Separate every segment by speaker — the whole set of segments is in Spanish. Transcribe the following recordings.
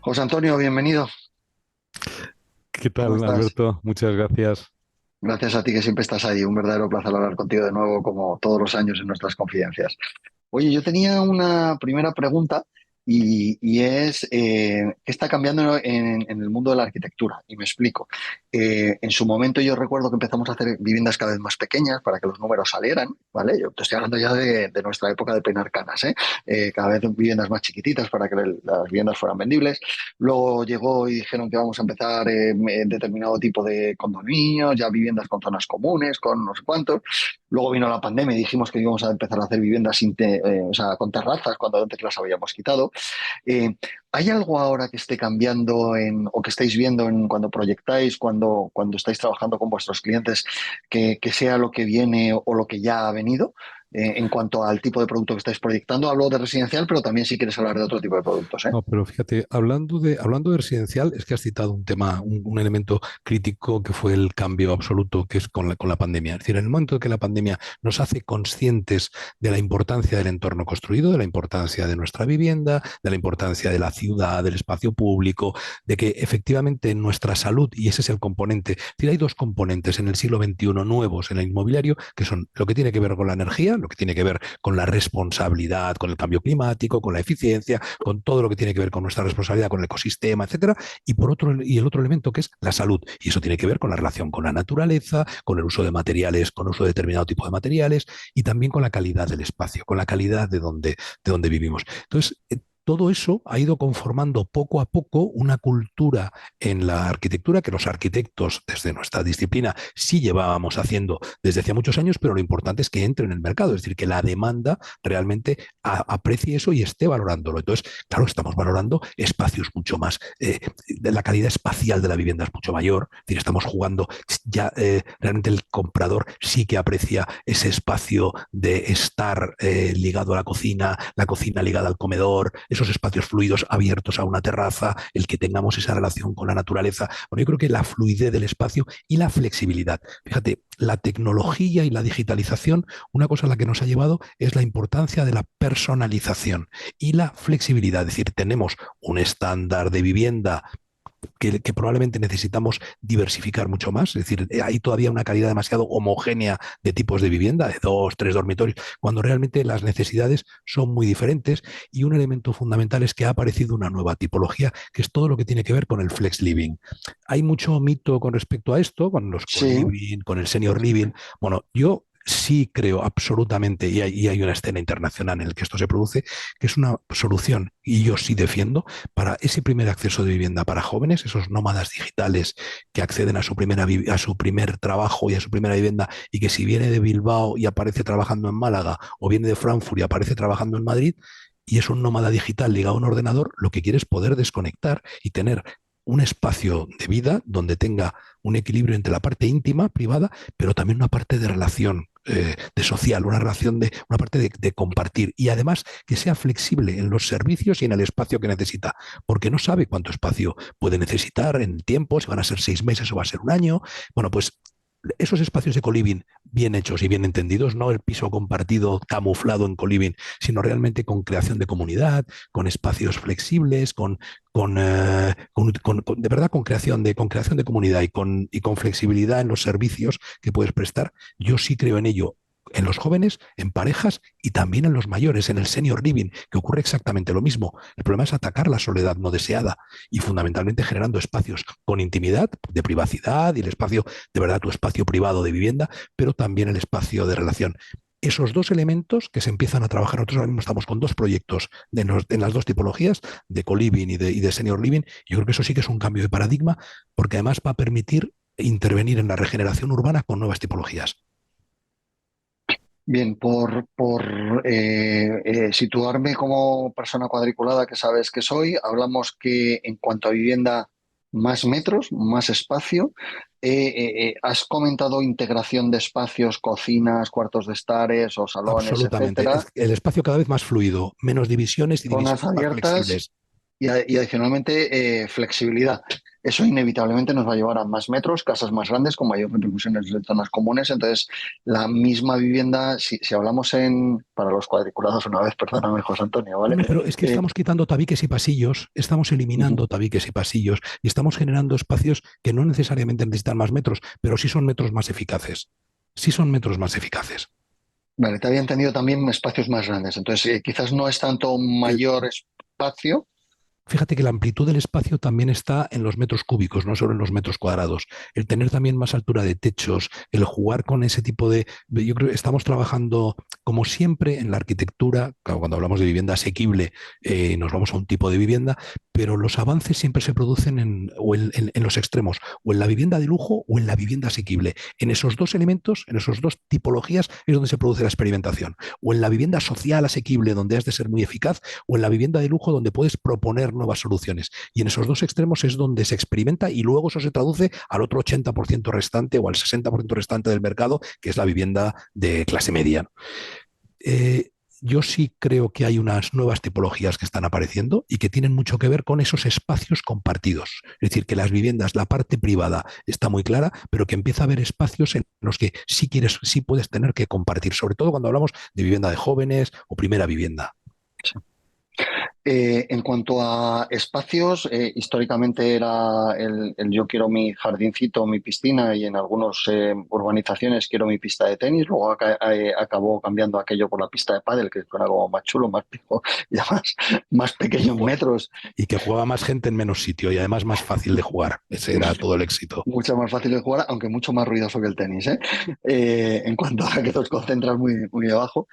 Speaker 1: José Antonio, bienvenido.
Speaker 2: ¿Qué
Speaker 1: ¿Cómo
Speaker 2: tal,
Speaker 1: estás?
Speaker 2: Alberto? Muchas gracias.
Speaker 1: Gracias a ti que siempre estás ahí. Un verdadero placer hablar contigo de nuevo, como todos los años en nuestras confidencias. Oye, yo tenía una primera pregunta y es, ¿qué está cambiando en el mundo de la arquitectura? Y me explico. En su momento yo recuerdo que empezamos a hacer viviendas cada vez más pequeñas para que los números salieran, ¿vale? Yo te estoy hablando ya de nuestra época de peinar canas, ¿eh? Cada vez viviendas más chiquititas para que las viviendas fueran vendibles. Luego llegó y dijeron que vamos a empezar en determinado tipo de condominios, ya viviendas con zonas comunes, con no sé cuántos. Luego vino la pandemia y dijimos que íbamos a empezar a hacer viviendas o sea, con terrazas cuando antes las habíamos quitado. Eh, ¿Hay algo ahora que esté cambiando o que estáis viendo cuando proyectáis, cuando estáis trabajando con vuestros clientes, que sea lo que viene o lo que ya ha venido? En cuanto al tipo de producto que estáis proyectando, hablo de residencial, pero también si quieres hablar de otro tipo de productos, ¿eh?
Speaker 2: No, pero fíjate, hablando de residencial, es que has citado un tema, un elemento crítico que fue el cambio absoluto que es con la pandemia. Es decir, en el momento que la pandemia nos hace conscientes de la importancia del entorno construido, de la importancia de nuestra vivienda, de la importancia de la ciudad, del espacio público, de que efectivamente nuestra salud, y ese es el componente, es decir, hay dos componentes en el siglo XXI nuevos en el inmobiliario, que son lo que tiene que ver con la energía, lo que tiene que ver con la responsabilidad, con el cambio climático, con la eficiencia, con todo lo que tiene que ver con nuestra responsabilidad, con el ecosistema, etcétera, y el otro elemento que es la salud. Y eso tiene que ver con la relación con la naturaleza, con el uso de materiales, con el uso de determinado tipo de materiales y también con la calidad del espacio, con la calidad de donde vivimos. Entonces, todo eso ha ido conformando poco a poco una cultura en la arquitectura que los arquitectos desde nuestra disciplina sí llevábamos haciendo desde hace muchos años, pero lo importante es que entre en el mercado, es decir, que la demanda realmente aprecie eso y esté valorándolo. Entonces, claro, estamos valorando espacios mucho más, la calidad espacial de la vivienda es mucho mayor, es decir, estamos jugando ya, realmente el comprador sí que aprecia ese espacio de estar ligado a la cocina ligada al comedor, esos espacios fluidos abiertos a una terraza, el que tengamos esa relación con la naturaleza. Bueno, yo creo que la fluidez del espacio y la flexibilidad. Fíjate, la tecnología y la digitalización, una cosa a la que nos ha llevado es la importancia de la personalización y la flexibilidad. Es decir, tenemos un estándar de vivienda que probablemente necesitamos diversificar mucho más. Es decir, hay todavía una calidad demasiado homogénea de tipos de vivienda, de dos, tres dormitorios, cuando realmente las necesidades son muy diferentes. Y un elemento fundamental es que ha aparecido una nueva tipología, que es todo lo que tiene que ver con el flex living. Hay mucho mito con respecto a esto, con los
Speaker 1: Sí.
Speaker 2: co-living, con el senior living. Bueno, yo sí creo absolutamente, y hay una escena internacional en la que esto se produce, que es una solución, y yo sí defiendo, para ese primer acceso de vivienda para jóvenes, esos nómadas digitales que acceden a su primer trabajo y a su primera vivienda, y que si viene de Bilbao y aparece trabajando en Málaga, o viene de Frankfurt y aparece trabajando en Madrid, y es un nómada digital ligado a un ordenador, lo que quiere es poder desconectar y tener un espacio de vida donde tenga un equilibrio entre la parte íntima, privada, pero también una parte de relación, de social, una relación una parte de compartir, y además que sea flexible en los servicios y en el espacio que necesita, porque no sabe cuánto espacio puede necesitar en el tiempo, si van a ser 6 meses o va a ser un año. Bueno, pues esos espacios de coliving bien hechos y bien entendidos, no el piso compartido camuflado en coliving, sino realmente con creación de comunidad, con espacios flexibles, de verdad con creación de comunidad y con flexibilidad en los servicios que puedes prestar. Yo sí creo en ello, en los jóvenes, en parejas y también en los mayores, en el senior living, que ocurre exactamente lo mismo. El problema es atacar la soledad no deseada y fundamentalmente generando espacios con intimidad, de privacidad, y el espacio, de verdad, tu espacio privado de vivienda, pero también el espacio de relación. Esos dos elementos que se empiezan a trabajar, nosotros ahora mismo estamos con dos proyectos en las dos tipologías, de co-living y de senior living. Yo creo que eso sí que es un cambio de paradigma, porque además va a permitir intervenir en la regeneración urbana con nuevas tipologías.
Speaker 1: Bien, por situarme como persona cuadriculada que sabes que soy, hablamos que en cuanto a vivienda, más metros, más espacio. Has comentado integración de espacios, cocinas, cuartos de estares o salones,
Speaker 2: Absolutamente.
Speaker 1: etcétera,
Speaker 2: El espacio cada vez más fluido, menos divisiones y
Speaker 1: zonas
Speaker 2: divisiones más
Speaker 1: abiertas
Speaker 2: flexibles.
Speaker 1: y adicionalmente flexibilidad. eso inevitablemente nos va a llevar a más metros, casas más grandes, con mayor repercusiones en zonas comunes. Entonces, la misma vivienda, si hablamos para los cuadriculados una vez, perdóname, José Antonio,
Speaker 2: No,
Speaker 1: ¿vale?
Speaker 2: no, pero es que
Speaker 1: Eh,
Speaker 2: estamos quitando tabiques y pasillos, estamos
Speaker 1: ujú.
Speaker 2: eliminando tabiques y pasillos y estamos generando espacios que no necesariamente necesitan más metros, pero sí son metros más eficaces. Sí son metros más eficaces.
Speaker 1: Vale, te había entendido también espacios más grandes. Entonces, quizás no es tanto
Speaker 2: El-
Speaker 1: mayor espacio.
Speaker 2: Fíjate que la amplitud del espacio también está en los metros cúbicos, no solo en los metros cuadrados. El tener también más altura de techos, el jugar con ese tipo Yo creo que estamos trabajando, como siempre, en la arquitectura. Claro, cuando hablamos de vivienda asequible, nos vamos a un tipo de vivienda, pero los avances siempre se producen en los extremos, o en la vivienda de lujo o en la vivienda asequible. En esos dos elementos, en esos dos tipologías, es donde se produce la experimentación. O en la vivienda social asequible, donde has de ser muy eficaz, o en la vivienda de lujo, donde puedes proponer nuevas soluciones. Y en esos dos extremos es donde se experimenta y luego eso se traduce al otro 80% restante o al 60% restante del mercado, que es la vivienda de clase media. Eh, yo sí creo que hay unas nuevas tipologías que están apareciendo y que tienen mucho que ver con esos espacios compartidos. Es decir, que las viviendas, la parte privada está muy clara, pero que empieza a haber espacios en los que sí quieres, sí puedes tener que compartir, sobre todo cuando hablamos de vivienda de jóvenes o primera vivienda.
Speaker 1: En cuanto a espacios, históricamente era el yo quiero mi jardincito, mi piscina y en algunas urbanizaciones quiero mi pista de tenis. Luego acabó cambiando aquello por la pista de pádel, que era algo más chulo, más pijo y además más
Speaker 2: Y,
Speaker 1: pequeño en metros.
Speaker 2: y que jugaba más gente en menos sitio y además más fácil de jugar. Ese era todo el éxito.
Speaker 1: Mucho más fácil de jugar, aunque mucho más ruidoso que el tenis, ¿eh? En cuanto a que te concentras muy debajo.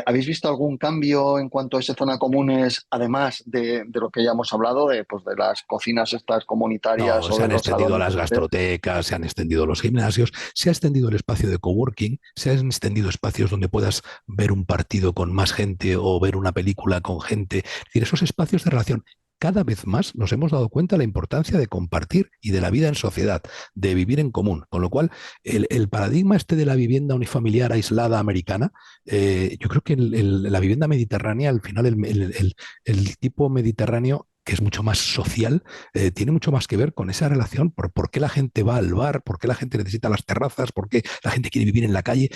Speaker 1: ¿Habéis visto algún cambio en cuanto a esa zona comunes, además de lo que ya hemos hablado, pues de las cocinas estas comunitarias
Speaker 2: No,
Speaker 1: o
Speaker 2: se
Speaker 1: de
Speaker 2: han
Speaker 1: los
Speaker 2: extendido
Speaker 1: salones
Speaker 2: las
Speaker 1: de té?
Speaker 2: gastrotecas, se han extendido los gimnasios, se ha extendido el espacio de coworking, se han extendido espacios donde puedas ver un partido con más gente o ver una película con gente. Es decir, esos espacios de relación. Cada vez más nos hemos dado cuenta de la importancia de compartir y de la vida en sociedad, de vivir en común. Con lo cual, el paradigma este de la vivienda unifamiliar aislada americana, yo creo que la vivienda mediterránea, al final, el tipo mediterráneo que es mucho más social, tiene mucho más que ver con esa relación, por qué la gente va al bar, por qué la gente necesita las terrazas, por qué la gente quiere vivir en la calle.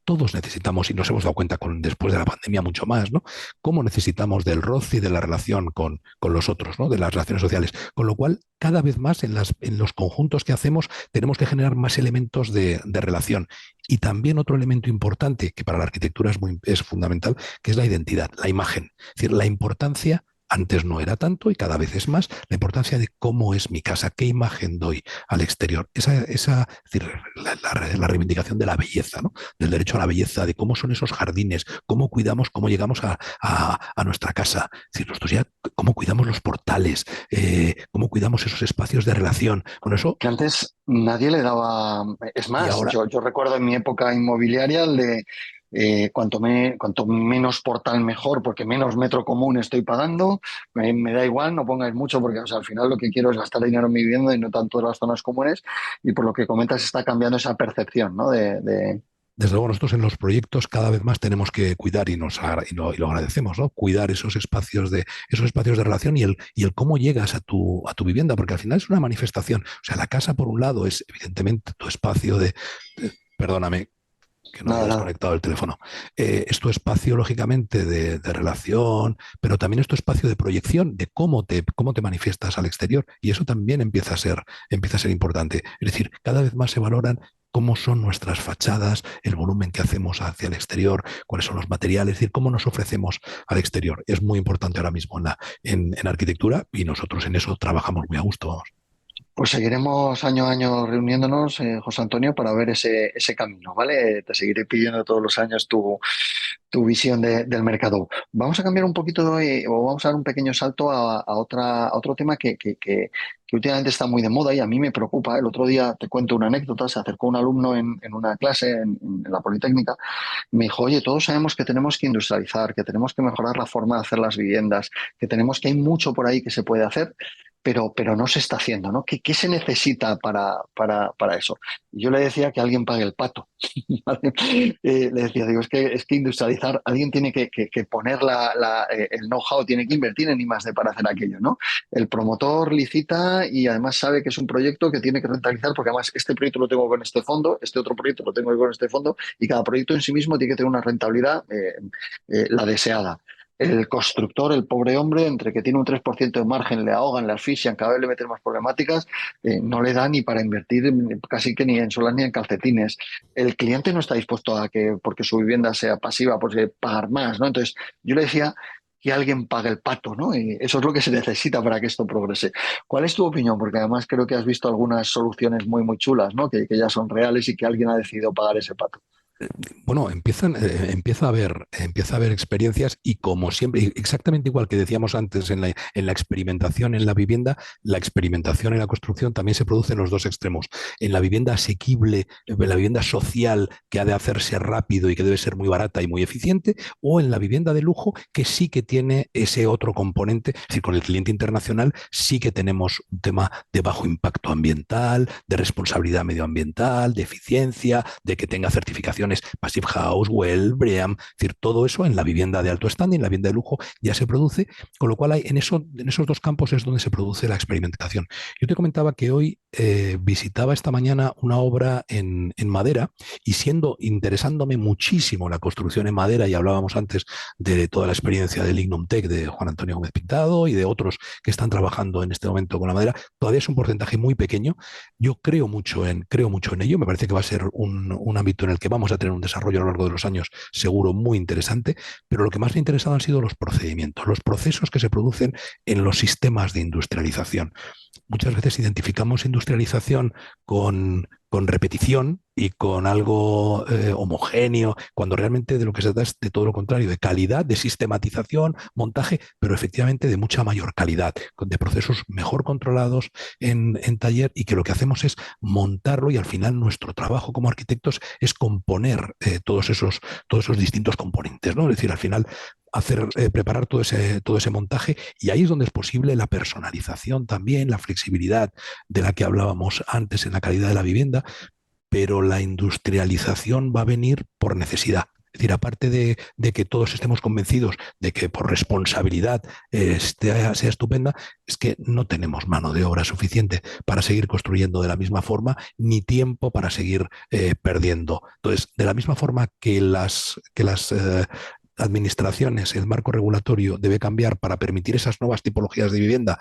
Speaker 2: Todos necesitamos, y nos hemos dado cuenta después de la pandemia mucho más, ¿no? Cómo necesitamos del roce y de la relación con los otros, ¿no? De las relaciones sociales. Con lo cual, cada vez más en los conjuntos que hacemos tenemos que generar más elementos de relación. Y también otro elemento importante que para la arquitectura es fundamental, que es la identidad, la imagen. Es decir, la importancia antes no era tanto y cada vez es más la importancia de cómo es mi casa, qué imagen doy al exterior. Es decir, la reivindicación de la belleza, ¿no? Del derecho a la belleza, de cómo son esos jardines, cómo cuidamos, cómo llegamos a nuestra casa. Es decir, nosotros ya, cómo cuidamos los portales, cómo cuidamos esos espacios de relación. Con eso,
Speaker 1: Que antes nadie le daba. Es
Speaker 2: y
Speaker 1: más,
Speaker 2: ahora,
Speaker 1: yo recuerdo en mi época inmobiliaria el de cuanto menos portal mejor, porque menos metro común estoy pagando, me da igual, no pongáis mucho, porque o sea, al final lo que quiero es gastar dinero en mi vivienda y no tanto en las zonas comunes. Y por lo que comentas, está cambiando esa percepción, ¿no?
Speaker 2: desde luego, nosotros en los proyectos cada vez más tenemos que cuidar y lo agradecemos, ¿no? Cuidar esos espacios de relación y el cómo llegas a tu vivienda, porque al final es una manifestación. O sea, la casa, por un lado, es evidentemente tu espacio perdóname, que no había
Speaker 1: Nada, nada.
Speaker 2: desconectado el teléfono. Es tu espacio, lógicamente, de relación, pero también es tu espacio de proyección, de cómo te manifiestas al exterior. Y eso también empieza a ser importante. Es decir, cada vez más se valoran cómo son nuestras fachadas, el volumen que hacemos hacia el exterior, cuáles son los materiales, es decir, cómo nos ofrecemos al exterior. Es muy importante ahora mismo en arquitectura y nosotros en eso trabajamos muy a gusto. Vamos.
Speaker 1: Pues seguiremos año a año reuniéndonos, José Antonio, para ver ese camino, ¿vale? Te seguiré pidiendo todos los años tu visión del mercado. Vamos a cambiar un poquito o vamos a dar un pequeño salto a otro tema que últimamente está muy de moda y a mí me preocupa. El otro día te cuento una anécdota, se acercó un alumno en una clase en la Politécnica y me dijo, oye, todos sabemos que tenemos que industrializar, que tenemos que mejorar la forma de hacer las viviendas, que hay mucho por ahí que se puede hacer. pero no se está haciendo, ¿no? ¿Qué se necesita para eso? Y yo le decía que alguien pague el pato. ¿Vale? Le decía, digo, es que industrializar, alguien tiene que poner el know-how, tiene que invertir en I+D para hacer aquello, ¿no? El promotor licita y además sabe que es un proyecto que tiene que rentabilizar, porque además este proyecto lo tengo con este fondo, este otro proyecto lo tengo con este fondo, y cada proyecto en sí mismo tiene que tener una rentabilidad, la deseada. El constructor, el pobre hombre, entre que tiene un 3% de margen, le ahogan, le asfixian, cada vez le meten más problemáticas, no le da ni para invertir casi que ni en solar ni en calcetines. El cliente no está dispuesto a que, porque su vivienda sea pasiva, porque pagar más, ¿no? Entonces, yo le decía que alguien pague el pato, ¿no? Y eso es lo que se necesita para que esto progrese. ¿Cuál es tu opinión? Porque además creo que has visto algunas soluciones muy, muy chulas, ¿no? Que ya son reales y que alguien ha decidido pagar ese pato.
Speaker 2: Bueno, empieza a haber experiencias y como siempre, exactamente igual que decíamos antes en la experimentación en la vivienda, la experimentación en la construcción también se produce en los dos extremos. En la vivienda asequible, en la vivienda social que ha de hacerse rápido y que debe ser muy barata y muy eficiente, o en la vivienda de lujo que sí que tiene ese otro componente. Es decir, con el cliente internacional sí que tenemos un tema de bajo impacto ambiental, de responsabilidad medioambiental, de eficiencia, de que tenga certificaciones Passive House, Well, BREEAM, es decir, todo eso en la vivienda de alto standing, en la vivienda de lujo ya se produce, con lo cual en esos dos campos es donde se produce la experimentación. Yo te comentaba que hoy visitaba esta mañana una obra en madera y interesándome muchísimo la construcción en madera, y hablábamos antes de toda la experiencia del Lignum Tech de Juan Antonio Gómez Pintado y de otros que están trabajando en este momento con la madera, todavía es un porcentaje muy pequeño. Yo creo mucho en ello, me parece que va a ser un ámbito en el que vamos a tener un desarrollo a lo largo de los años seguro muy interesante, pero lo que más me ha interesado han sido los procedimientos, los procesos que se producen en los sistemas de industrialización. Muchas veces identificamos industrialización con repetición y con algo homogéneo, cuando realmente de lo que se trata es de todo lo contrario, de calidad, de sistematización, montaje, pero efectivamente de mucha mayor calidad, de procesos mejor controlados en taller, y que lo que hacemos es montarlo, y al final nuestro trabajo como arquitectos es componer todos esos distintos componentes, ¿no? Es decir, al final preparar todo ese montaje, y ahí es donde es posible la personalización también, la flexibilidad de la que hablábamos antes en la calidad de la vivienda, pero la industrialización va a venir por necesidad. Es decir, aparte de que todos estemos convencidos de que por responsabilidad sea estupenda, es que no tenemos mano de obra suficiente para seguir construyendo de la misma forma, ni tiempo para seguir perdiendo. Entonces, de la misma forma que las administraciones, el marco regulatorio debe cambiar para permitir esas nuevas tipologías de vivienda,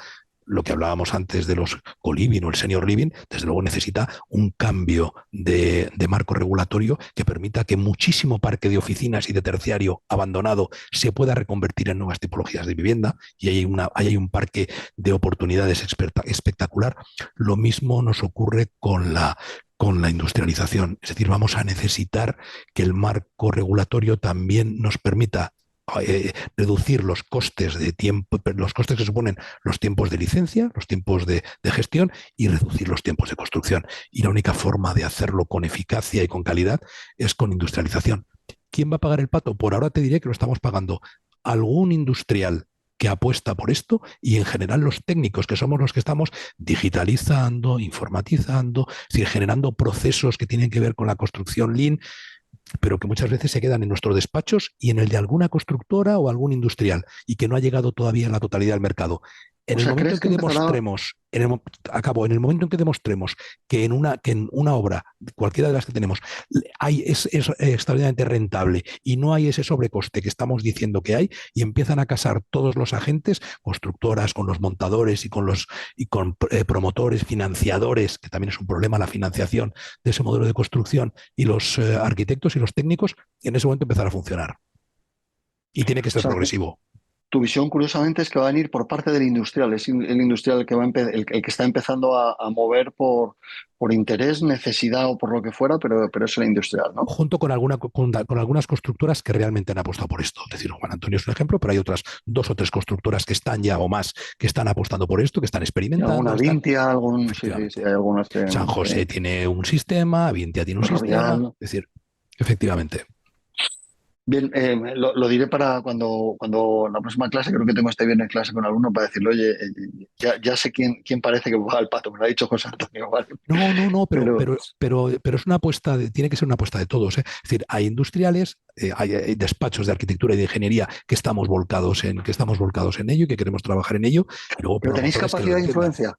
Speaker 2: lo que hablábamos antes de los co-living o el senior living, desde luego necesita un cambio de marco regulatorio que permita que muchísimo parque de oficinas y de terciario abandonado se pueda reconvertir en nuevas tipologías de vivienda, y hay un parque de oportunidades espectacular. Lo mismo nos ocurre con la industrialización. Es decir, vamos a necesitar que el marco regulatorio también nos permita reducir los costes de tiempo, los costes que suponen los tiempos de licencia, los tiempos de gestión, y reducir los tiempos de construcción. Y la única forma de hacerlo con eficacia y con calidad es con industrialización. ¿Quién va a pagar el pato? Por ahora te diré que lo estamos pagando algún industrial que apuesta por esto, y en general los técnicos, que somos los que estamos digitalizando, informatizando, es decir, generando procesos que tienen que ver con la construcción Lean, pero que muchas veces se quedan en nuestros despachos y en el de alguna constructora o algún industrial, y que no ha llegado todavía a la totalidad del mercado.
Speaker 1: O
Speaker 2: En el
Speaker 1: sea,
Speaker 2: momento
Speaker 1: ¿crees
Speaker 2: en
Speaker 1: que
Speaker 2: que
Speaker 1: empezará?
Speaker 2: demostremos, en el momento en que demostremos que en una obra, cualquiera de las que tenemos, es extraordinariamente rentable y no hay ese sobrecoste que estamos diciendo que hay, y empiezan a casar todos los agentes, constructoras con los montadores y con promotores, financiadores, que también es un problema la financiación de ese modelo de construcción, y los arquitectos y los técnicos, en ese momento empezar a funcionar. Y tiene que
Speaker 1: O
Speaker 2: ser
Speaker 1: sea,
Speaker 2: progresivo.
Speaker 1: tu visión, curiosamente, es que va a venir por parte del industrial. Es el industrial el que el que está empezando a mover por interés, necesidad o por lo que fuera, pero es el industrial, ¿no?
Speaker 2: Junto con algunas constructoras que realmente han apostado por esto. Es decir, Juan Antonio es un ejemplo, pero hay otras dos o tres constructoras que están ya, o más, que están apostando por esto, que están
Speaker 1: Y alguna
Speaker 2: experimentando,
Speaker 1: Vintia, sí, sí, sí,
Speaker 2: efectivamente.
Speaker 1: hay algunas que
Speaker 2: San
Speaker 1: sí.
Speaker 2: José tiene un sistema, Vintia tiene un sistema,
Speaker 1: Ferrovial.
Speaker 2: es decir, efectivamente.
Speaker 1: Bien, lo diré para cuando la próxima clase, creo que tengo este viernes clase con alumno para decirle, oye, ya sé quién parece que va al pato, me lo ha dicho José Antonio, ¿vale?
Speaker 2: No, no, no,
Speaker 1: Pero,
Speaker 2: pero es una apuesta, tiene que ser una apuesta de todos, ¿eh? Es decir, hay industriales, hay despachos de arquitectura y de ingeniería que estamos volcados en ello y que queremos trabajar en ello, y luego
Speaker 1: pero ¿tenéis
Speaker 2: promotores que lo
Speaker 1: capacidad de
Speaker 2: entiendan.
Speaker 1: influencia?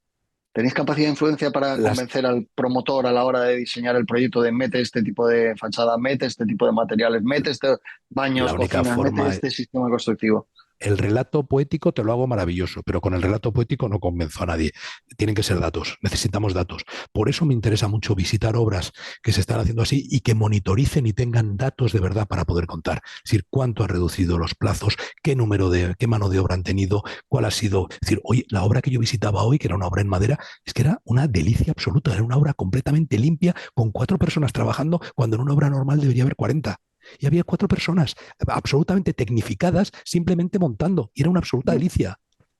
Speaker 1: ¿Tenéis capacidad de influencia para
Speaker 2: Las,
Speaker 1: convencer al promotor a la hora de diseñar el proyecto de mete este tipo de fachada, mete este tipo de materiales, mete este baños,
Speaker 2: la única
Speaker 1: cocinas, mete
Speaker 2: forma
Speaker 1: este sistema constructivo?
Speaker 2: El relato poético te lo hago maravilloso, pero con el relato poético no convenzo a nadie. Tienen que ser datos, necesitamos datos. Por eso me interesa mucho visitar obras que se están haciendo así y que monitoricen y tengan datos de verdad para poder contar. Es decir, cuánto ha reducido los plazos, qué mano de obra han tenido, cuál ha sido. Es decir, oye, la obra que yo visitaba hoy, que era una obra en madera, es que era una delicia absoluta, era una obra completamente limpia, con 4 personas trabajando, cuando en una obra normal debería haber 40. Y había 4 personas absolutamente tecnificadas simplemente montando. Y era una absoluta
Speaker 1: Me,
Speaker 2: delicia.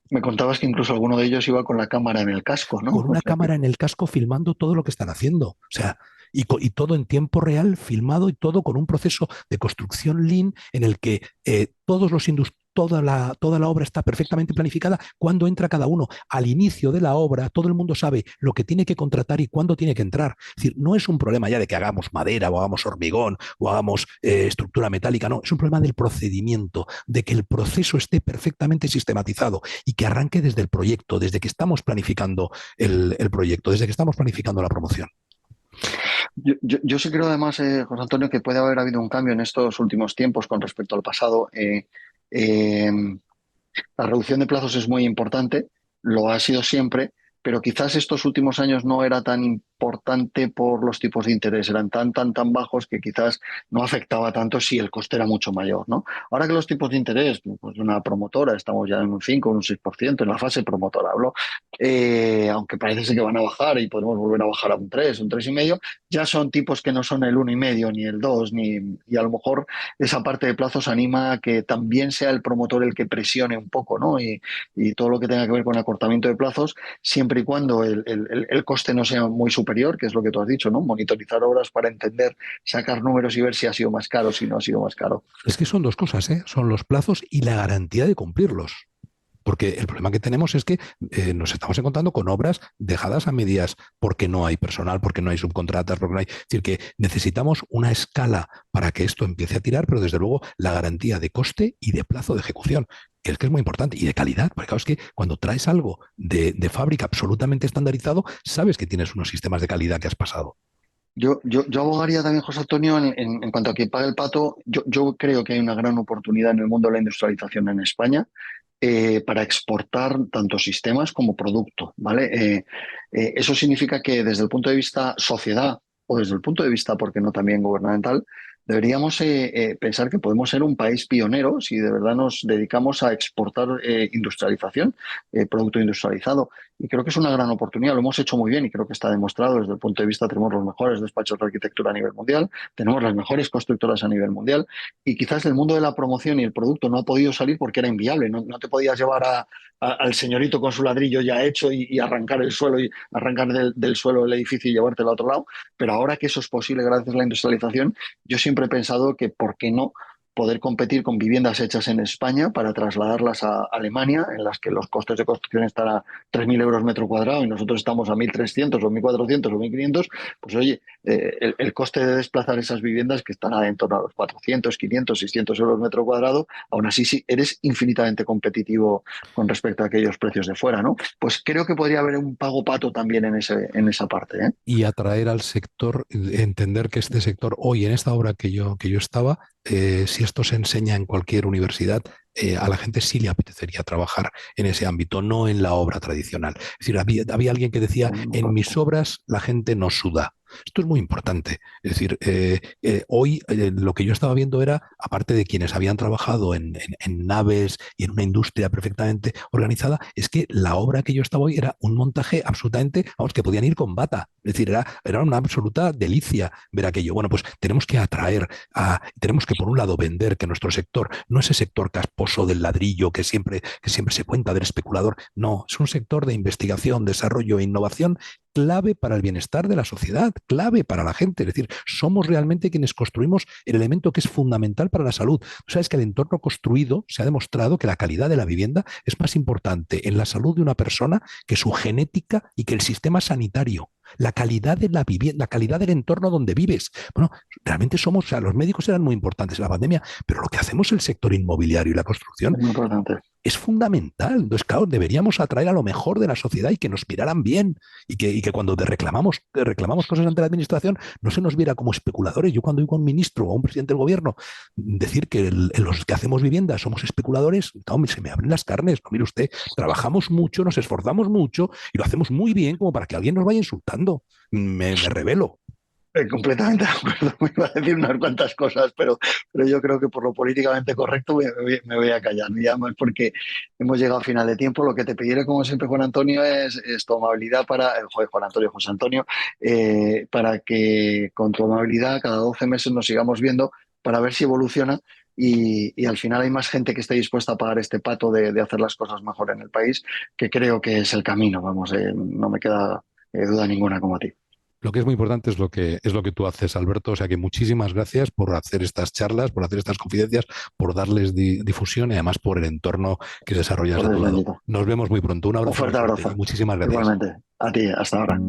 Speaker 1: me contabas que incluso alguno de ellos iba con la cámara en el casco, ¿no?
Speaker 2: Con
Speaker 1: O
Speaker 2: una
Speaker 1: sea que
Speaker 2: cámara en el casco filmando todo lo que están haciendo. O sea, y todo en tiempo real, filmado y todo con un proceso de construcción lean en el que toda la obra está perfectamente planificada cuando entra cada uno. Al inicio de la obra, todo el mundo sabe lo que tiene que contratar y cuándo tiene que entrar. Es decir, no es un problema ya de que hagamos madera o hagamos hormigón o hagamos estructura metálica, no, es un problema del procedimiento, de que el proceso esté perfectamente sistematizado y que arranque desde el proyecto, desde que estamos planificando el proyecto, desde que estamos planificando la promoción.
Speaker 1: yo sí creo además, José Antonio, que puede haber habido un cambio en estos últimos tiempos con respecto al pasado. Eh, La reducción de plazos es muy importante, lo ha sido siempre, pero quizás estos últimos años no era tan importante por los tipos de interés, eran tan bajos que quizás no afectaba tanto si el coste era mucho mayor, ¿no? Ahora que los tipos de interés, pues de una promotora, estamos ya en un 5, un 6%, en la fase promotora hablo, aunque parece ser que van a bajar y podemos volver a bajar a un 3, un 3,5, ya son tipos que no son el 1,5 ni el 2, y a lo mejor esa parte de plazos anima a que también sea el promotor el que presione un poco, ¿no? Y todo lo que tenga que ver con acortamiento de plazos, siempre y cuando el coste no sea muy superior, que es lo que tú has dicho, ¿no? Monitorizar obras para entender, sacar números y ver si ha sido más caro, si no ha sido más caro.
Speaker 2: Es que son dos cosas, ¿eh? Son los plazos y la garantía de cumplirlos. Porque el problema que tenemos es que nos estamos encontrando con obras dejadas a medias porque no hay personal, porque no hay subcontratas, porque no hay. Es decir, que necesitamos una escala para que esto empiece a tirar, pero desde luego la garantía de coste y de plazo de ejecución, que es muy importante, y de calidad. Porque claro, es que cuando traes algo de fábrica absolutamente estandarizado, sabes que tienes unos sistemas de calidad que has pasado.
Speaker 1: Yo abogaría también, José Antonio, en cuanto a quien pague el pato, yo creo que hay una gran oportunidad en el mundo de la industrialización en España para exportar tanto sistemas como producto, ¿vale? Eso significa que desde el punto de vista sociedad o desde el punto de vista, porque no también gubernamental, deberíamos pensar que podemos ser un país pionero si de verdad nos dedicamos a exportar industrialización, producto industrializado. Y creo que es una gran oportunidad, lo hemos hecho muy bien y creo que está demostrado desde el punto de vista, tenemos los mejores despachos de arquitectura a nivel mundial, tenemos las mejores constructoras a nivel mundial y quizás el mundo de la promoción y el producto no ha podido salir porque era inviable, no te podías llevar al señorito con su ladrillo ya hecho y arrancar el suelo y arrancar del suelo el edificio y llevártelo a otro lado, pero ahora que eso es posible gracias a la industrialización, yo siempre he pensado que por qué no poder competir con viviendas hechas en España para trasladarlas a Alemania, en las que los costes de construcción están a 3.000 euros metro cuadrado y nosotros estamos a 1.300 o 1.400 o 1.500, pues oye, el coste de desplazar esas viviendas que están en torno a los 400, 500, 600 euros metro cuadrado, aún así sí eres infinitamente competitivo con respecto a aquellos precios de fuera, ¿no? Pues creo que podría haber un pago pato también en esa parte, ¿eh?
Speaker 2: Y atraer al sector, entender que este sector, hoy en esta obra que yo estaba, si esto se enseña en cualquier universidad, a la gente sí le apetecería trabajar en ese ámbito, no en la obra tradicional. Es decir, había alguien que decía, en mis obras la gente no suda. Esto es muy importante. Es decir, hoy lo que yo estaba viendo era, aparte de quienes habían trabajado en naves y en una industria perfectamente organizada, es que la obra que yo estaba hoy era un montaje absolutamente, vamos, que podían ir con bata. Es decir, era una absoluta delicia ver aquello. Bueno, pues tenemos que atraer, tenemos que por un lado vender que nuestro sector no es ese sector casposo del ladrillo que siempre se cuenta del especulador. No, es un sector de investigación, desarrollo e innovación clave para el bienestar de la sociedad, clave para la gente. Es decir, somos realmente quienes construimos el elemento que es fundamental para la salud. Tú sabes que el entorno construido se ha demostrado que la calidad de la vivienda es más importante en la salud de una persona que su genética y que el sistema sanitario. La calidad de la vivienda, la calidad del entorno donde vives. Bueno, realmente somos, o sea, los médicos eran muy importantes en la pandemia, pero lo que hacemos el sector inmobiliario y la construcción
Speaker 1: Es muy importante.
Speaker 2: es fundamental. Entonces, claro, deberíamos atraer a lo mejor de la sociedad y que nos miraran bien y que cuando reclamamos cosas ante la administración no se nos viera como especuladores. Yo cuando oigo a un ministro o a un presidente del gobierno decir que los que hacemos vivienda somos especuladores, no, se me abren las carnes. No, mire usted, trabajamos mucho, nos esforzamos mucho y lo hacemos muy bien como para que alguien nos vaya insultando. Me revelo.
Speaker 1: Completamente de acuerdo. Me iba a decir unas cuantas cosas, pero yo creo que por lo políticamente correcto me voy a callar. Y además porque hemos llegado a final de tiempo. Lo que te pediré, como siempre, Juan Antonio, es tu amabilidad Juan Antonio, José Antonio, para que con tu amabilidad cada 12 meses nos sigamos viendo para ver si evoluciona y al final hay más gente que esté dispuesta a pagar este pato de hacer las cosas mejor en el país, que creo que es el camino. Vamos, no me queda duda ninguna como a ti.
Speaker 2: Lo que es muy importante es lo que tú haces, Alberto. O sea que muchísimas gracias por hacer estas charlas, por hacer estas confidencias, por darles difusión y además por el entorno que desarrollas
Speaker 1: Por
Speaker 2: de tu
Speaker 1: Dios
Speaker 2: lado.
Speaker 1: bendito.
Speaker 2: Nos vemos muy pronto. Un
Speaker 1: Un
Speaker 2: abrazo muy
Speaker 1: fuerte
Speaker 2: fuerte y
Speaker 1: abrazo.
Speaker 2: muchísimas gracias.
Speaker 1: Igualmente. A ti, hasta ahora.